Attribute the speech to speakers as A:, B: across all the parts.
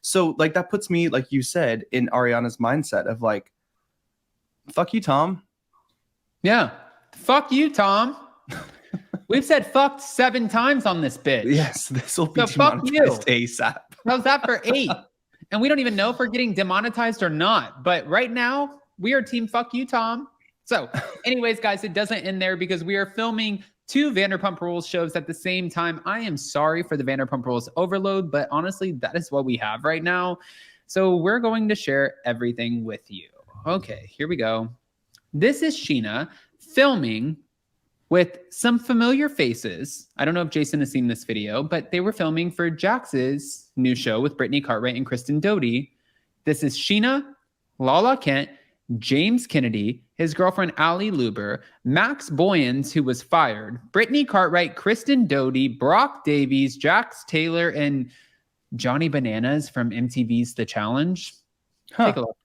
A: So like that puts me, like you said, in Ariana's mindset of like, fuck you, Tom.
B: Yeah. Fuck you, Tom. We've said fucked 7 times on this bitch.
A: Yes, this will be
B: so
A: demonetized ASAP.
B: How's that for 8? And we don't even know if we're getting demonetized or not. But right now, we are team fuck you, Tom. So anyways, guys, it doesn't end there because we are filming 2 Vanderpump Rules shows at the same time. I am sorry for the Vanderpump Rules overload, but honestly, that is what we have right now. So we're going to share everything with you. Okay, here we go. This is Sheena filming with some familiar faces. I don't know if Jason has seen this video, but they were filming for Jax's new show with Brittany Cartwright and Kristen Doty. This is Sheena, Lala Kent, James Kennedy, his girlfriend Allie Luber, Max Boyens, who was fired, Brittany Cartwright, Kristen Doty, Brock Davies, Jax Taylor, and Johnny Bananas from MTV's The Challenge. Take a look.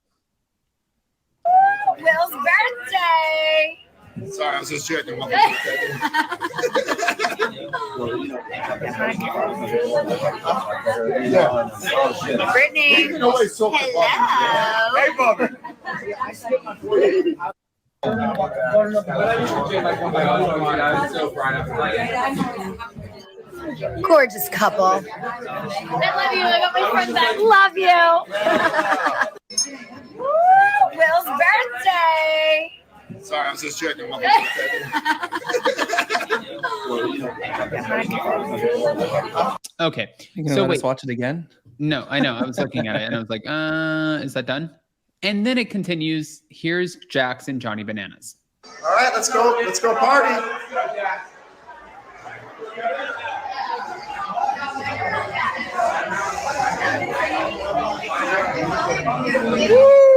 C: Will's birthday!
D: Sorry, I was just joking.
C: Brittany, hello.
D: Hey, Bobby.
C: Gorgeous couple. I love you. I got my friend back. Love you. Will's birthday.
D: Sorry, I was just joking.
B: Okay.
A: So let's watch it again.
B: No, I know. I was looking at it and I was like, is that done? And then it continues. Here's Jax and Johnny Bananas.
D: All right, let's go. Let's go party.
C: Woo!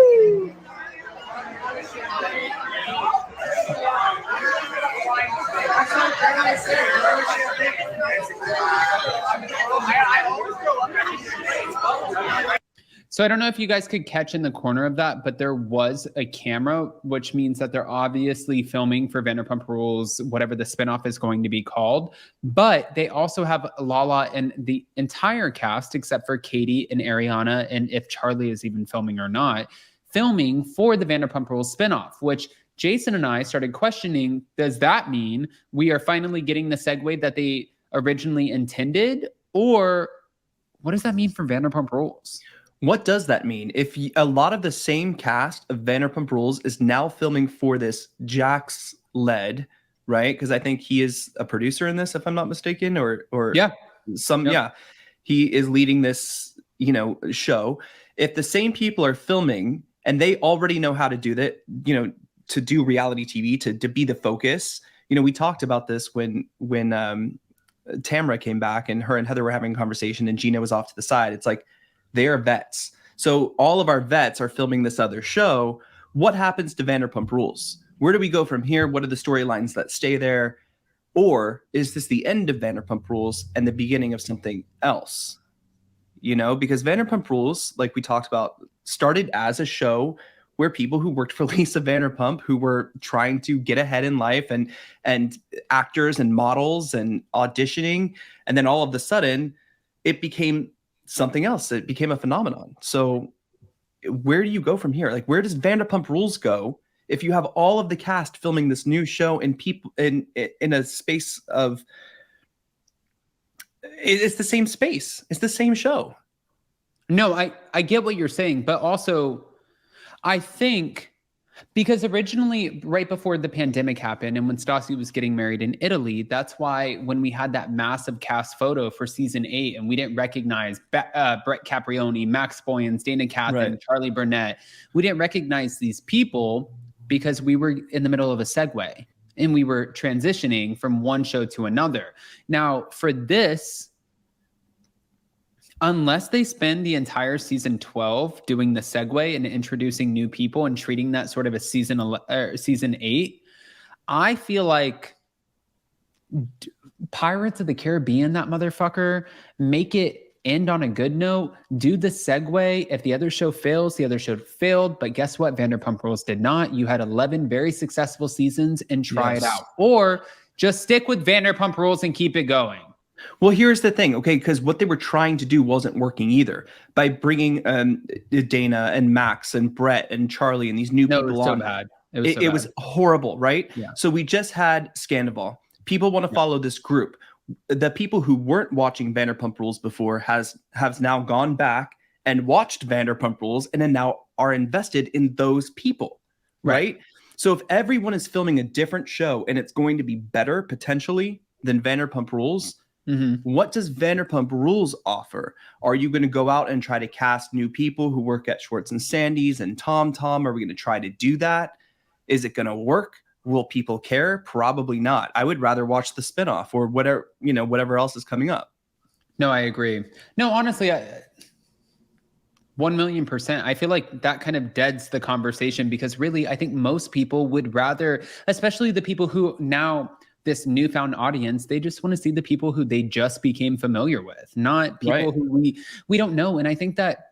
B: So I don't know if you guys could catch in the corner of that, but there was a camera, which means that they're obviously filming for Vanderpump Rules, whatever the spinoff is going to be called. But they also have Lala and the entire cast, except for Katie and Ariana, and if Charlie is even filming or not, filming for the Vanderpump Rules spinoff, which Jason and I started questioning, does that mean we are finally getting the segue that they originally intended? Or what does that mean for Vanderpump Rules?
A: What does that mean? If a lot of the same cast of Vanderpump Rules is now filming for this Jax led, right? Because I think he is a producer in this, if I'm not mistaken, or
B: yeah,
A: he is leading this, show. If the same people are filming and they already know how to do that, to do reality TV, to be the focus. We talked about this when Tamara came back and her and Heather were having a conversation and Gina was off to the side. It's like, they are vets. So all of our vets are filming this other show. What happens to Vanderpump Rules? Where do we go from here? What are the storylines that stay there? Or is this the end of Vanderpump Rules and the beginning of something else? Because Vanderpump Rules, like we talked about, started as a show where people who worked for Lisa Vanderpump, who were trying to get ahead in life and actors and models and auditioning. And then all of a sudden it became something else. It became a phenomenon. So where do you go from here? Like, where does Vanderpump Rules go if you have all of the cast filming this new show and people in a space of, it's the same space. It's the same show.
B: No, I get what you're saying, but also I think because originally right before the pandemic happened and when Stassi was getting married in Italy, that's why when we had that massive cast photo for season 8 and we didn't recognize Brett Caprioni, Max Boyens, Dana Catherine, right, Charlie Burnett, we didn't recognize these people because we were in the middle of a segue and we were transitioning from one show to another. Now for this, unless they spend the entire season 12 doing the segue and introducing new people and treating that sort of a season 8, I feel like Pirates of the Caribbean, that motherfucker, make it end on a good note, do the segue. If the other show fails, the other show failed. But guess what? Vanderpump Rules did not. You had 11 very successful seasons and try it out. Or just stick with Vanderpump Rules and keep it going.
A: Well, here's the thing, okay, because what they were trying to do wasn't working either. By bringing Dana and Max and Brett and Charlie and these new
B: No, it
A: people
B: was so
A: on,
B: bad. It was so
A: it
B: bad.
A: was horrible, right?
B: Yeah.
A: So we just had Scandival. People want to follow this group. The people who weren't watching Vanderpump Rules before has now gone back and watched Vanderpump Rules and then now are invested in those people, right? So if everyone is filming a different show and it's going to be better potentially than Vanderpump Rules, what does Vanderpump Rules offer? Are you going to go out and try to cast new people who work at Schwartz and Sandy's and Tom Tom? Are we going to try to do that? Is it going to work? Will people care? Probably not. I would rather watch the spinoff or whatever, whatever else is coming up.
B: No, I agree. No, honestly, 1,000,000%. I feel like that kind of deads the conversation because really, I think most people would rather, especially the people who now this newfound audience, they just want to see the people who they just became familiar with, not people who we don't know. And I think that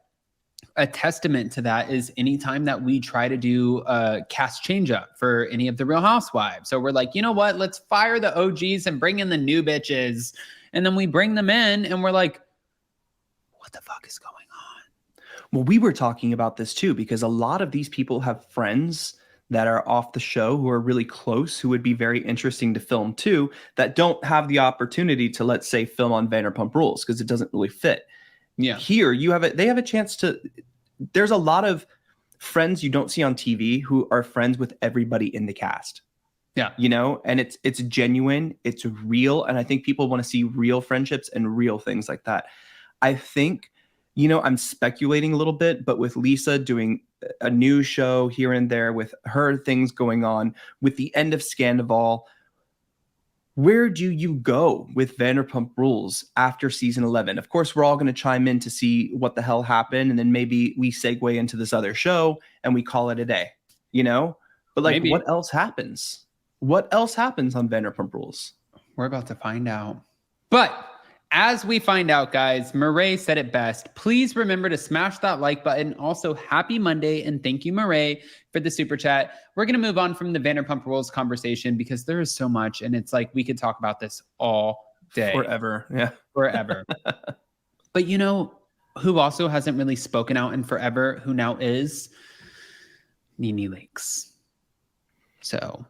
B: a testament to that is anytime that we try to do a cast change up for any of the Real Housewives. So we're like, you know what? Let's fire the OGs and bring in the new bitches. And then we bring them in and we're like, what the fuck is going on?
A: Well, we were talking about this too, because a lot of these people have friends that are off the show who are really close, who would be very interesting to film too, that don't have the opportunity to, let's say, film on Vanderpump Rules because it doesn't really fit.
B: Yeah.
A: Here they have a chance to, there's a lot of friends you don't see on TV who are friends with everybody in the cast.
B: Yeah.
A: And it's genuine, it's real. And I think people want to see real friendships and real things like that. I think, I'm speculating a little bit, but with Lisa doing a new show here and there with her things going on, with the end of Scandival, where do you go with Vanderpump Rules after season 11? Of course, we're all going to chime in to see what the hell happened. And then maybe we segue into this other show and we call it a day, But
B: Maybe.
A: What else happens? What else happens on Vanderpump Rules?
B: We're about to find out. But as we find out, guys, Murray said it best. Please remember to smash that like button. Also, happy Monday. And thank you, Murray, for the super chat. We're going to move on from the Vanderpump Rules conversation because there is so much. And it's like we could talk about this all day.
A: Forever. Yeah.
B: Forever. But who also hasn't really spoken out in forever, who now is? Nene Leakes. So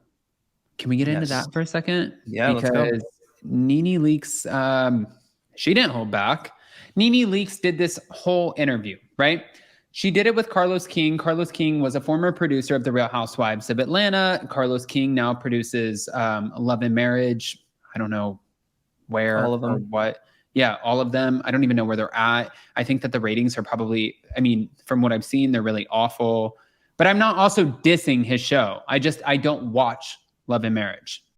B: can we get into that for a second?
A: Yeah,
B: because
A: let's go.
B: Nene Leakes, she didn't hold back. Nene Leakes did this whole interview, right? She did it with Carlos King. Carlos King was a former producer of The Real Housewives of Atlanta. Carlos King now produces Love and Marriage. I don't know where
A: all of them.
B: or what. Yeah, all of them. I don't even know where they're at. I think that the ratings are probably, from what I've seen, they're really awful. But I'm not also dissing his show. I don't watch Love and Marriage.